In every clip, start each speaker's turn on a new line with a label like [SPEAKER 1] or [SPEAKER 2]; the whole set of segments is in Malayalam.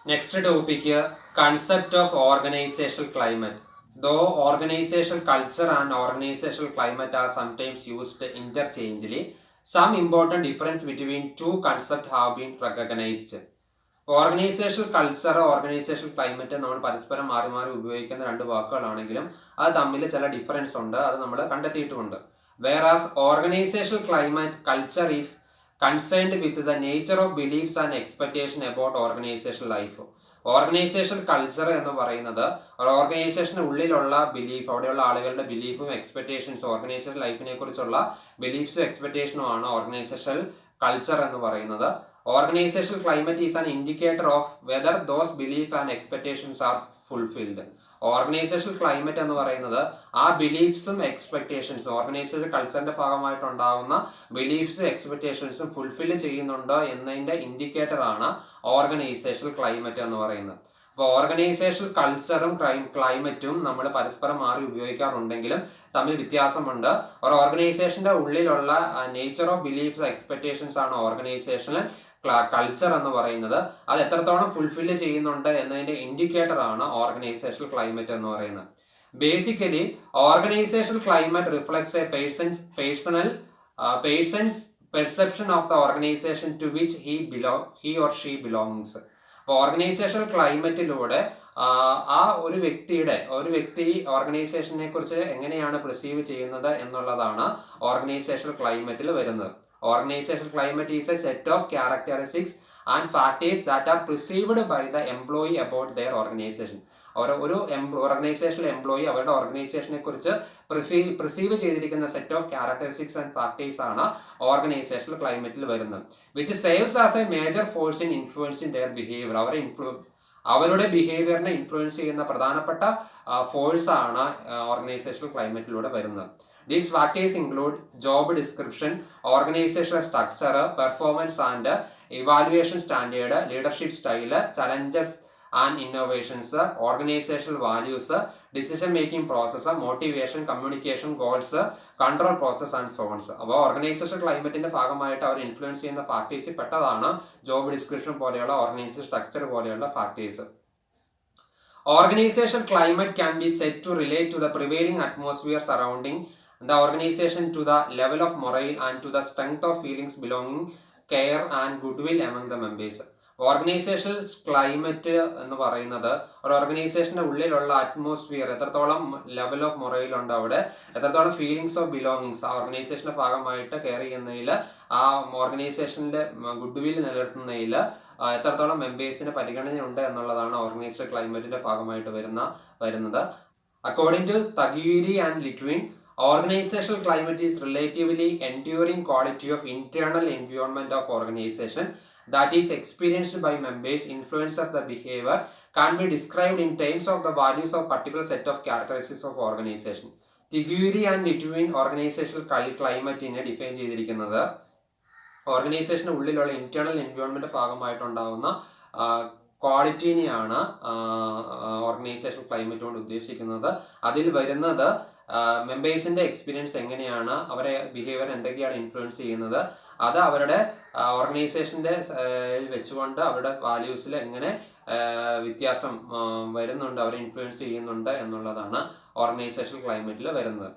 [SPEAKER 1] Next topic concept of organizational climate. Though organizational culture and organizational climate are sometimes used interchangeably, some important difference between two concepts have been recognized. Organisational culture organisational climate നമ്മൾ പരസ്പരം മാറി മാറി ഉപയോഗിക്കുന്ന രണ്ട് വാക്കുകളാണെങ്കിലും അത് തമ്മിൽ ചില ഡിഫറൻസ് ഉണ്ട്, അത് നമ്മൾ കണ്ടെത്തിയിട്ടുമുണ്ട്. Whereas organizational climate culture is concerned with the nature of beliefs and expectation about organizational life. Organizational culture എന്ന് പറയുന്നത് ഒരു ഓർഗനൈസേഷന് ഉള്ളിലുള്ള ബിലീഫ്, അവിടെയുള്ള ആളുകളുടെ ബിലീഫും എക്സ്പെക്ടേഷൻസും, ഓർഗനൈസേഷൻ ലൈഫിനെ കുറിച്ചുള്ള ബിലീഫ്സും എക്സ്പെക്ടേഷനും ആണ് ഓർഗനൈസേഷണൽ കൾച്ചർ എന്ന് പറയുന്നത്. Organizational climate is an indicator of whether those beliefs and expectations are fulfilled. Organisational climate എന്ന് പറയുന്നത് ആ ബിലീഫ്സും എക്സ്പെക്ടേഷൻസും, ഓർഗനൈസേഷൻ കൾച്ചറിന്റെ ഭാഗമായിട്ടുണ്ടാകുന്ന ബിലീഫ്സും എക്സ്പെക്ടേഷൻസും ഫുൾഫിൽ ചെയ്യുന്നുണ്ടോ എന്നതിന്റെ ഇൻഡിക്കേറ്റർ ആണ് ഓർഗനൈസേഷണൽ ക്ലൈമറ്റ് എന്ന് പറയുന്നത്. അപ്പോൾ ഓർഗനൈസേഷണൽ കൾച്ചറും ക്ലൈമറ്റും നമ്മൾ പരസ്പരം മാറി ഉപയോഗിക്കാറുണ്ടെങ്കിലും തമ്മിൽ വ്യത്യാസമുണ്ട്. ഒരു ഓർഗനൈസേഷന്റെ ഉള്ളിലുള്ള നേച്ചർ ഓഫ് ബിലീഫ്സ് എക്സ്പെക്ടേഷൻസ് ആണ് ഓർഗനൈസേഷണൽ കൾച്ചർ എന്ന് പറയുന്നത്. അത് എത്രത്തോളം ഫുൾഫിൽ ചെയ്യുന്നുണ്ട് എന്നതിന്റെ ഇൻഡിക്കേറ്റർ ആണ് ഓർഗനൈസേഷണൽ ക്ലൈമറ്റ് എന്ന് പറയുന്നത്. Basically organizational climate reflects a person's perception of the organization to which he or she belongs. Organizational ക്ലൈമറ്റിലൂടെ ആ ഒരു വ്യക്തി ഓർഗനൈസേഷനെ കുറിച്ച് എങ്ങനെയാണ് പെർസീവ് ചെയ്യുന്നത് എന്നുള്ളതാണ് ഓർഗനൈസേഷണൽ ക്ലൈമറ്റിൽ വരുന്നത്. Organizational climate is a set of characteristics and factors that are perceived by the employee about their organization. ഒരു ഓർഗനൈസേഷണൽ എംപ്ലോയി അവരുടെ ഓർഗനൈസേഷനെ കുറിച്ച് പെർസീവ് ചെയ്തിരിക്കുന്ന set of characteristics and factors ആണ് ഓർഗനൈസേഷണൽ ക്ലൈമറ്റിൽ വരുന്നത്. വിച്ച് സേവ്സ് as a major force in influencing their behaviour. അവരുടെ ബിഹേവിയറിനെ ഇൻഫ്ലുവൻസ് ചെയ്യുന്ന പ്രധാനപ്പെട്ട ഫോഴ്സ് ആണ് ഓർഗനൈസേഷണൽ ക്ലൈമറ്റിലൂടെ വരുന്നത്. These factors include job description, organizational structure, performance and evaluation standard, leadership style, challenges and innovations, organizational values, decision making process, motivation, communication, goals, control process and so on. അപ്പോൾ ഓർഗനൈസേഷൻ ക്ലൈമറ്റിന്റെ ഭാഗമായിട്ട് അവർ ഇൻഫ്ലുവൻസ് ചെയ്യുന്ന ഫാക്ടേഴ്സിൽ പെട്ടതാണ് ജോബ് ഡിസ്ക്രിപ്ഷൻ പോലെയുള്ള ഓർഗനൈസേഷൻ സ്ട്രക്ചർ പോലെയുള്ള factors. Organizational climate can be said to relate to the prevailing atmosphere surrounding the organization, to the level of morale and to the strength of feelings belonging, care and goodwill among the members. Organisational climate എന്ന് പറയുന്നത് ഒരു ഓർഗനൈസേഷന്റെ ഉള്ളിലുള്ള അറ്റ്മോസ്ഫിയർ, എത്രത്തോളം ലെവൽ ഓഫ് മൊറൈൽ ഉണ്ട്, അവിടെ എത്രത്തോളം ഫീലിങ്സ് ഓഫ് ബിലോങ്ങിങ്സ് ആ ഓർഗനൈസേഷന്റെ ഭാഗമായിട്ട് കെയർ ചെയ്യുന്നതിൽ, ആ ഓർഗനൈസേഷന്റെ ഗുഡ് വിൽ നിലനിർത്തുന്നതിൽ എത്രത്തോളം മെമ്പേഴ്സിന് പരിഗണനയുണ്ട് എന്നുള്ളതാണ് ഓർഗനൈസേഷൻ ക്ലൈമറ്റിന്റെ ഭാഗമായിട്ട് വരുന്നത്. According to Tagiuri and Litwin, organizational climate is relatively enduring quality of internal environment of organization that is experienced by members, influences the behavior, can be described in terms of the values of particular set of characteristics of organization. Tagore and Litwin organizational climate നെ ഡിഫൈൻ ചെയ്തിരിക്കുന്നത് ഓർഗനൈസേഷന് ഉള്ളിലുള്ള ഇന്റേണൽ എൻവയോൺമെന്റ് ഭാഗമായിട്ടുണ്ടാകുന്ന ക്വാളിറ്റിനെയാണ് ഓർഗനൈസേഷൻ ക്ലൈമറ്റ് കൊണ്ട് ഉദ്ദേശിക്കുന്നത്. അതിൽ വരുന്നത് മെമ്പേഴ്സിന്റെ എക്സ്പീരിയൻസ് എങ്ങനെയാണ്, അവരെ ബിഹേവിയർ എന്തൊക്കെയാണ് ഇൻഫ്ലുവൻസ് ചെയ്യുന്നത്, അത് അവരുടെ ഓർഗനൈസേഷന്റെ വെച്ചുകൊണ്ട് അവരുടെ വാല്യൂസിൽ എങ്ങനെ വ്യത്യാസം വരുന്നുണ്ട്, അവരെ ഇൻഫ്ലുവൻസ് ചെയ്യുന്നുണ്ട് എന്നുള്ളതാണ് ഓർഗനൈസേഷൻ ക്ലൈമറ്റിൽ വരുന്നത്.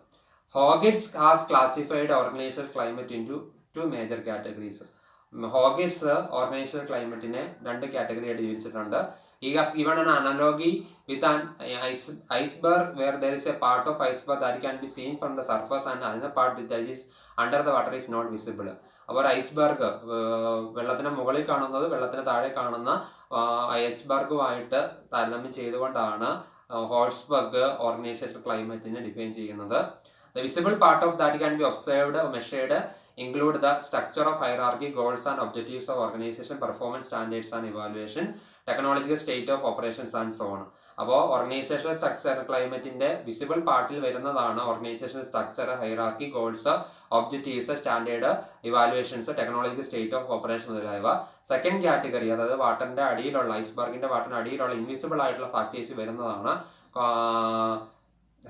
[SPEAKER 1] Hodgetts has classified organization climate into major categories. Hodgetts organization ക്ലൈമറ്റിനെ രണ്ട് കാറ്റഗറിയായിട്ട് തിരിച്ചിട്ടുണ്ട്. He has given an analogy with an iceberg where there is a part of iceberg that can be seen from the surface and another part that is under the water is not visible. അപ്പോൾ ഐസ്ബർഗ് വെള്ളത്തിന് മുകളിൽ കാണുന്നത് വെള്ളത്തിന് താഴെ കാണുന്ന ഐസ്ബർഗുമായിട്ട് താരതമ്യം ചെയ്തുകൊണ്ടാണ് ഹോൾസ്ബർഗ് ഓർഗനൈസേഷൻ ക്ലൈമറ്റിനെ ഡിഫൈൻ ചെയ്യുന്നത്. The visible part of that can be observed or measured include the structure of hierarchy, goals and objectives of organization, performance standards and evaluation, technological state of operations and so on. അപ്പോൾ ഓർഗനൈസേഷൻ സ്ട്രക്ചർ ക്ലൈമറ്റിന്റെ വിസിബിൾ പാർട്ടിൽ വരുന്നതാണ് organisation structure, hierarchy, goals, objectives, standard, evaluations, technological state of operation മുതലായവ. സെക്കൻഡ് കാറ്റഗറി, അതായത് വാട്ടറിന്റെ അടിയിലുള്ള ഐസ്ബർഗിന്റെ വാട്ടറിന്റെ അടിയിലുള്ള ഇൻവിസിബിൾ ആയിട്ടുള്ള ഫാക്ടേഴ്സ് വരുന്നതാണ്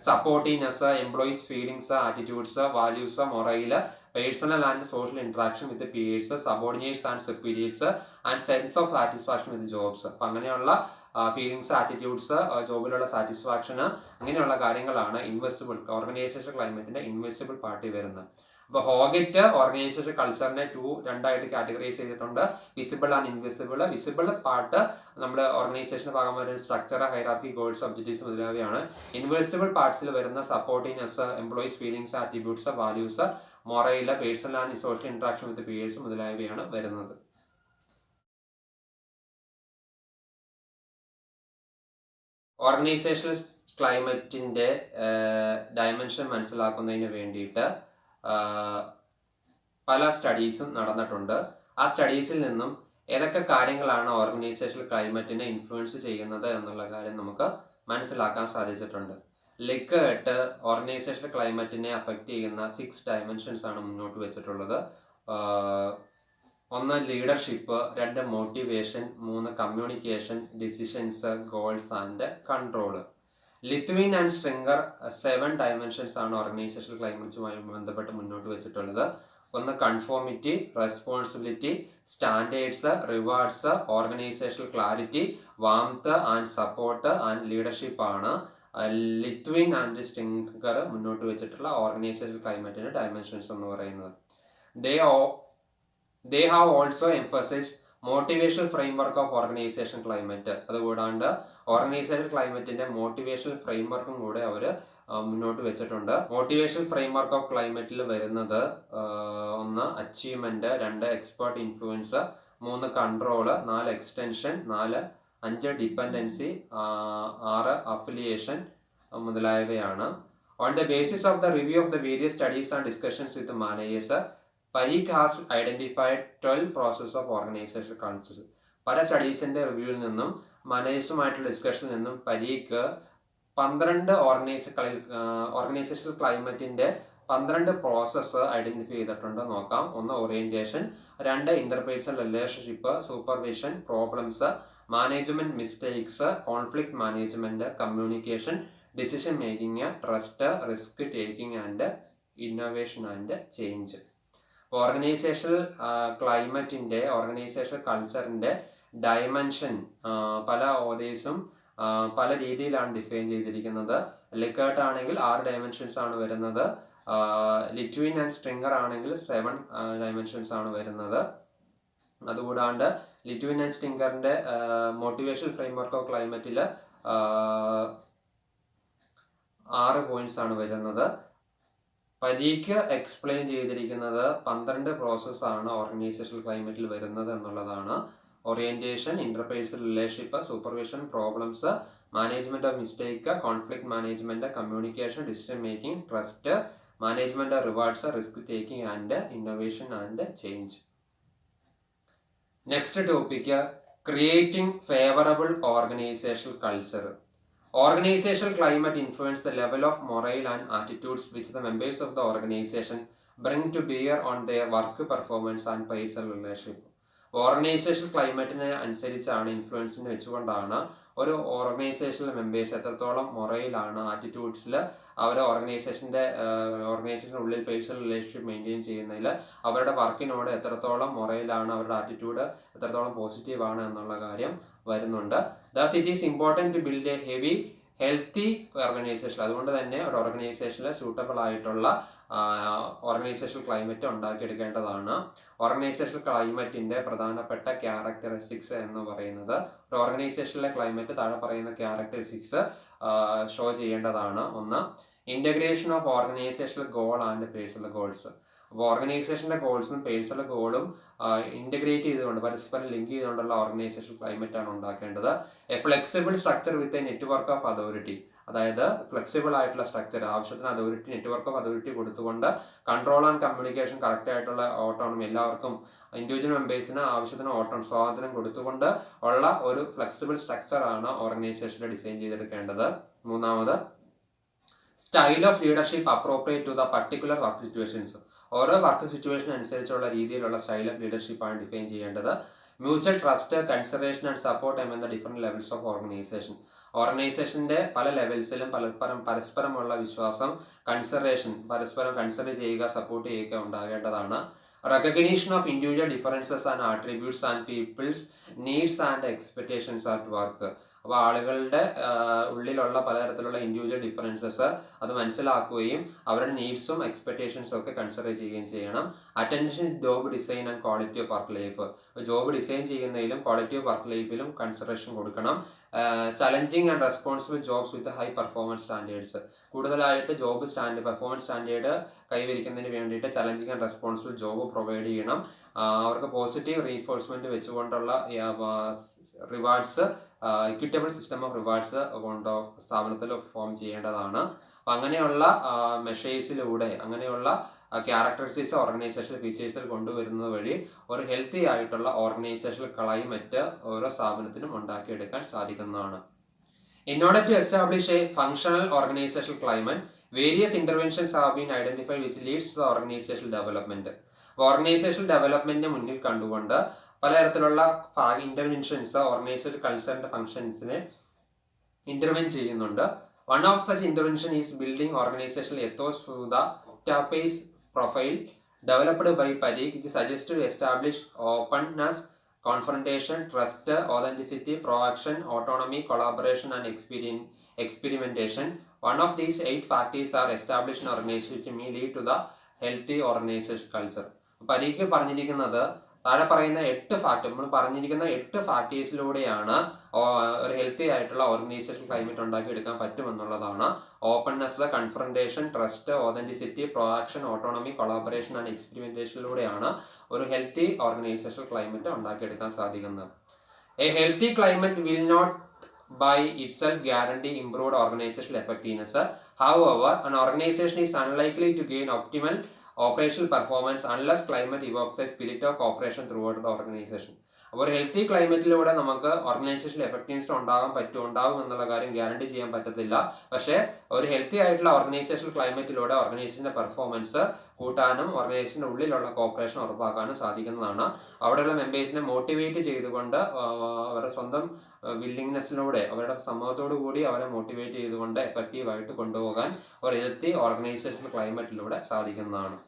[SPEAKER 1] supportiveness, employees feelings, attitudes, values, morale, personal and social interaction with peers, subordinates and superiors and sense of satisfaction with jobs. അപ്പം അങ്ങനെയുള്ള ഫീലിങ്സ്, ആറ്റിറ്റ്യൂഡ്സ്, ജോബിലുള്ള സാറ്റിസ്ഫാക്ഷന്, അങ്ങനെയുള്ള കാര്യങ്ങളാണ് ഇൻവെസിബിൾ ഓർഗനൈസേഷൻ ക്ലൈമറ്റിന്റെ ഇൻവെസിബിൾ പാർട്ടിൽ വരുന്നത്. അപ്പോൾ ഹോഗറ്റ് ഓർഗനൈസേഷൻ കൾച്ചറിനെ രണ്ടായിട്ട് കാറ്റഗറൈസ് ചെയ്തിട്ടുണ്ട്, visible and invisible. Visible part നമ്മുടെ ഓർഗനൈസേഷന്റെ ഭാഗമായ സ്ട്രക്ചർ, ഹൈറാർക്കി, ഗോൾസ്, ഒബ്ജക്റ്റീവ്സ് മുതലായവയാണ്. ഇൻവിസിബിൾ പാർട്സിൽ വരുന്ന supportiveness, employees feelings, attitudes, values, morale, personal and social interaction with peers മുതലായവയാണ് വരുന്നത്. ഓർഗനൈസേഷണൽ ക്ലൈമറ്റിന്റെ ഡയമെൻഷൻ മനസ്സിലാക്കുന്നതിന് വേണ്ടിയിട്ട് പല സ്റ്റഡീസും നടന്നിട്ടുണ്ട്. ആ സ്റ്റഡീസിൽ നിന്നും ഏതൊക്കെ കാര്യങ്ങളാണ് ഓർഗനൈസേഷണൽ ക്ലൈമറ്റിനെ ഇൻഫ്ലുവൻസ് ചെയ്യുന്നത് എന്നുള്ള കാര്യം നമുക്ക് മനസ്സിലാക്കാൻ സാധിച്ചിട്ടുണ്ട്. ലിക്കർട്ട് ഓർഗനൈസേഷണൽ ക്ലൈമറ്റിനെ അഫക്റ്റ് ചെയ്യുന്ന 6 ഡയമെൻഷൻസ് ആണ് മുന്നോട്ട് വെച്ചിട്ടുള്ളത്. 1 leadership, 2 motivation, 3 communication, decisions, goals and control. Litwin and Stringer 7 dimensions ആണ് ഓർഗനൈസേഷണൽ ക്ലൈമറ്റുമായി ബന്ധപ്പെട്ട് മുന്നോട്ട് വെച്ചിട്ടുള്ളത്. 1 conformity, responsibility, standards, rewards, organizational clarity, warmth and support and leadership ആണ് ലിത്വിൻ ആൻഡ് സ്ട്രിംഗർ മുന്നോട്ട് വെച്ചിട്ടുള്ള ഓർഗനൈസേഷണൽ ക്ലൈമറ്റിന്റെ ഡയമെൻഷൻസ് എന്ന് പറയുന്നത്. They have also emphasized motivational framework of organization climate. അതുകൂടാണ്ട് ഓർഗനൈസേഷൻ ക്ലൈമറ്റിന്റെ മോട്ടിവേഷണൽ ഫ്രെയിംവർക്കും കൂടെ അവർ മുന്നോട്ട് വെച്ചിട്ടുണ്ട്. മോട്ടിവേഷണൽ ഫ്രെയിംവർക്ക് ഓഫ് ക്ലൈമറ്റിൽ വരുന്നത് 1 achievement, 2 expert influence, 3 control, 4 extension, 5 dependency, 6 affiliation മുതലായവയാണ്. On the basis of the review of the various studies and discussions with managers, Pareek has identified 12 process of organization culture. പല സ്റ്റഡീസിന്റെ റിവ്യൂവിൽ നിന്നും മാനേജേഴ്സുമായിട്ടുള്ള ഡിസ്കഷനിൽ നിന്നും പരീഖ് 12 ഓർഗനൈസേഷണൽ ക്ലൈമറ്റിന്റെ 12 പ്രോസസ്സ് ഐഡന്റിഫൈ ചെയ്തിട്ടുണ്ട്. നോക്കാം. 1 orientation, 2 interpersonal relationship, supervision, problems, management mistakes, conflict management, communication, decision making, trust, risk taking and innovation and change. Organizational ക്ലൈമറ്റിന്റെ, ഓർഗനൈസേഷണൽ കൾച്ചറിന്റെ ഡയമെൻഷൻ പല ഓതേഴ്സും പല രീതിയിലാണ് ഡിഫൈൻ ചെയ്തിരിക്കുന്നത്. ലിക്കർട്ട് ആണെങ്കിൽ 6 ഡയമെൻഷൻസ് ആണ് വരുന്നത്. ലിറ്റ്വിൻ ആൻഡ് സ്ട്രിംഗർ ആണെങ്കിൽ 7 ഡയമെൻഷൻസ് ആണ് വരുന്നത്. അതുകൂടാണ്ട് ലിറ്റ്വിൻ ആൻഡ് സ്ട്രിംഗറിന്റെ മോട്ടിവേഷണൽ ഫ്രെയിംവർക്ക് ഓഫ് ക്ലൈമറ്റിൽ 6 പോയിന്റ്സ് ആണ് വരുന്നത്. പരീഖ് എക്സ്പ്ലെയിൻ ചെയ്തിരിക്കുന്നത് 12 പ്രോസസ്സാണ് ഓർഗനൈസേഷണൽ ക്ലൈമറ്റിൽ വരുന്നത് എന്നുള്ളതാണ്. Orientation, interpersonal relationship, supervision, problems, management of mistake, conflict management, communication, decision making, trust, management of rewards, risk taking and innovation and change. Next topic, creating favourable organisational culture. Organizational climate influences the level of morale and attitudes which the members of the organization bring to bear on their work performance and personal relationship. Organization ക്ലൈമറ്റിനെ അനുസരിച്ചാണ്, ഇൻഫ്ലുവൻസിനെ വെച്ചുകൊണ്ടാണ് ഒരു ഓർഗനൈസേഷനിലെ മെമ്പേഴ്സ് എത്രത്തോളം മൊറയിലാണ്, ആറ്റിറ്റ്യൂഡ്സിൽ അവർ ഓർഗനൈസേഷനുള്ളിൽ പേഴ്സണൽ റിലേഷൻഷിപ്പ് മെയിൻറ്റെയിൻ ചെയ്യുന്നതിൽ അവരുടെ വർക്കിനോട് എത്രത്തോളം മൊറയിലാണ്, അവരുടെ ആറ്റിറ്റ്യൂഡ് എത്രത്തോളം പോസിറ്റീവാണ് എന്നുള്ള കാര്യം വരുന്നുണ്ട്. Thus it is important to build a healthy organisation. അതുകൊണ്ട് തന്നെ ഒരു ഓർഗനൈസേഷനിൽ സൂട്ടബിൾ ആയിട്ടുള്ള ഓർഗനൈസേഷൻ ക്ലൈമറ്റ് ഉണ്ടാക്കിയെടുക്കേണ്ടതാണ്. ഓർഗനൈസേഷൻ ക്ലൈമറ്റിന്റെ പ്രധാനപ്പെട്ട ക്യാരക്ടറിസ്റ്റിക്സ് എന്ന് പറയുന്നത്, ഒരു ഓർഗനൈസേഷനിലെ ക്ലൈമറ്റ് താഴെ പറയുന്ന ക്യാരക്ടറിസ്റ്റിക്സ് ഷോ ചെയ്യേണ്ടതാണ്. 1 integration of organisational goal and personal goals. അപ്പോൾ ഓർഗനൈസേഷന്റെ ഗോൾസും പേഴ്സണൽ ഗോളും ഇന്റഗ്രേറ്റ് ചെയ്തുകൊണ്ട്, പരസ്പരം ലിങ്ക് ചെയ്തുകൊണ്ടുള്ള ഓർഗനൈസേഷൻ ക്ലൈമറ്റ് ആണ് ഉണ്ടാക്കേണ്ടത്. A flexible structure with a network of authority. അതായത് ഫ്ലെക്സിബിൾ ആയിട്ടുള്ള സ്ട്രക്ചർ, ആവശ്യത്തിന് അതോറിറ്റി, നെറ്റ്വർക്ക് ഓഫ് അതോറിറ്റി കൊടുത്തുകൊണ്ട് കൺട്രോൾ ആൻഡ് കമ്മ്യൂണിക്കേഷൻ കറക്റ്റ് ആയിട്ടുള്ള ഓട്ടോണമി, എല്ലാവർക്കും ഇൻഡിവിജ്വൽ മെമ്പേഴ്സിന് ആവശ്യത്തിന് സ്വാതന്ത്ര്യം കൊടുത്തുകൊണ്ട് ഉള്ള ഒരു ഫ്ലെക്സിബിൾ സ്ട്രക്ചർ ആണ് ഓർഗനൈസേഷനിൽ ഡിസൈൻ ചെയ്തെടുക്കേണ്ടത്. 3 style of leadership appropriate to the particular work situations. ഓരോ വർക്ക് സിറ്റുവേഷൻ അനുസരിച്ചുള്ള രീതിയിലുള്ള സ്റ്റൈൽ ഓഫ് ലീഡർഷിപ്പ് ആണ് ഡിഫൈൻ ചെയ്യേണ്ടത്. Mutual trust, consideration and support എന്ന ഡിഫറെന്റ് ലെവൽസ് ഓഫ് ഓർഗനൈസേഷൻ. ഓർഗനൈസേഷൻ്റെ പല ലെവൽസിലും പരസ്പരമുള്ള വിശ്വാസം, പരസ്പരം കൺസിഡർ ചെയ്യുക, സപ്പോർട്ട് ചെയ്യുക ഉണ്ടാകേണ്ടതാണ്. Recognition of individual differences and attributes and people's needs and expectations at work. അപ്പോൾ ആളുകളുടെ ഉള്ളിലുള്ള പലതരത്തിലുള്ള ഇൻഡിവിജ്വൽ ഡിഫറൻസസ് അത് മനസ്സിലാക്കുകയും അവരുടെ നീഡ്സും എക്സ്പെക്ടേഷൻസും ഒക്കെ കൺസിഡർ ചെയ്യുകയും ചെയ്യണം. Attention job design and quality of work life. Job design ചെയ്യുന്നതിലും ക്വാളിറ്റി ഓഫ് വർക്ക് ലൈഫിലും കൺസിഡറേഷൻ കൊടുക്കണം. Challenging and responsible jobs with high performance standards. കൂടുതലായിട്ട് പെർഫോമൻസ് സ്റ്റാൻഡേർഡ് കൈവരിക്കുന്നതിന് വേണ്ടിയിട്ട് challenging and responsible job provide ചെയ്യണം. അവർക്ക് പോസിറ്റീവ് റീഇൻഫോഴ്സ്മെന്റ് വെച്ചുകൊണ്ടുള്ള rewards, equitable system of rewards കൊണ്ട് സ്ഥാപനത്തിൽ ഫോം ചെയ്യേണ്ടതാണ്. അപ്പം അങ്ങനെയുള്ള മെഷേഴ്സിലൂടെ, അങ്ങനെയുള്ള ക്യാരക്ടറിസ്റ്റിക്സ് ഓർഗനൈസേഷൻ ഫീച്ചേഴ്സിൽ കൊണ്ടുവരുന്നത് വഴി ഒരു ഹെൽത്തി ആയിട്ടുള്ള ഓർഗനൈസേഷണൽ ക്ലൈമറ്റ് ഓരോ സ്ഥാപനത്തിനും ഉണ്ടാക്കിയെടുക്കാൻ സാധിക്കുന്നതാണ്. In order to establish a functional organizational climate, various interventions have been identified which leads to the organizational development. Organizational ഡെവലപ്മെന്റിനെ മുന്നിൽ കണ്ടുകൊണ്ട് പലതരത്തിലുള്ള ഇന്റർവെൻഷൻസ് ഓർഗനൈസേഷൻ കൾച്ചറിന്റെ ഫംഗ്ഷൻസിനെ ഇന്റർവെൻ ചെയ്യുന്നുണ്ട്. One of such intervention is building organizational ethos through the octapase profile developed by Parikh, which suggests to establish openness, confrontation, trust, authenticity, proaction, autonomy, collaboration and experimentation. One of these 8 factors are established in organization which may lead to the healthy organization culture. Pareek പറഞ്ഞിരിക്കുന്നത് താഴെ പറയുന്ന 8 ഫാക്ടർ, നമ്മൾ പറഞ്ഞിരിക്കുന്ന 8 ഫാക്ടേഴ്സിലൂടെയാണ് ഒരു ഹെൽത്തി ആയിട്ടുള്ള ഓർഗനൈസേഷൻ ക്ലൈമറ്റ് ഉണ്ടാക്കിയെടുക്കാൻ പറ്റുമെന്നുള്ളതാണ്. Openness, confrontation, trust, authenticity, proaction, autonomy, collaboration and എക്സ്പെരിമെന്റേഷനിലൂടെയാണ് ഒരു ഹെൽത്തി ഓർഗനൈസേഷൻ ക്ലൈമറ്റ് ഉണ്ടാക്കിയെടുക്കാൻ സാധിക്കുന്നത്. A healthy climate will not by itself guarantee improved organizational effectiveness. However, an organization is unlikely to gain optimal operational performance unless climate evokes a spirit of cooperation throughout the organization. അപ്പോൾ ഒരു ഹെൽത്തി ക്ലൈമറ്റിലൂടെ നമുക്ക് ഓർഗനൈസേഷനിൽ എഫക്റ്റീവ്നെസ് ഉണ്ടാകും എന്നുള്ള കാര്യം ഗ്യാരണ്ടി ചെയ്യാൻ പറ്റത്തില്ല. പക്ഷേ ഒരു ഹെൽത്തി ആയിട്ടുള്ള ഓർഗനൈസേഷണൽ ക്ലൈമറ്റിലൂടെ ഓർഗനൈസേഷന്റെ പെർഫോമൻസ് കൂട്ടാനും ഓർഗനൈസേഷന്റെ ഉള്ളിലുള്ള കോപ്പറേഷൻ ഉറപ്പാക്കാനും സാധിക്കുന്നതാണ്. അവിടെയുള്ള മെമ്പേഴ്സിനെ മോട്ടിവേറ്റ് ചെയ്തുകൊണ്ട് അവരുടെ സ്വന്തം വില്ലിങ്നെസ്സിലൂടെ, അവരുടെ സമ്മതത്തോടു കൂടി അവരെ മോട്ടിവേറ്റ് ചെയ്തുകൊണ്ട് എഫക്റ്റീവായിട്ട് കൊണ്ടുപോകാൻ ഒരു ഹെൽത്തി ഓർഗനൈസേഷണൽ ക്ലൈമറ്റിലൂടെ സാധിക്കുന്നതാണ്.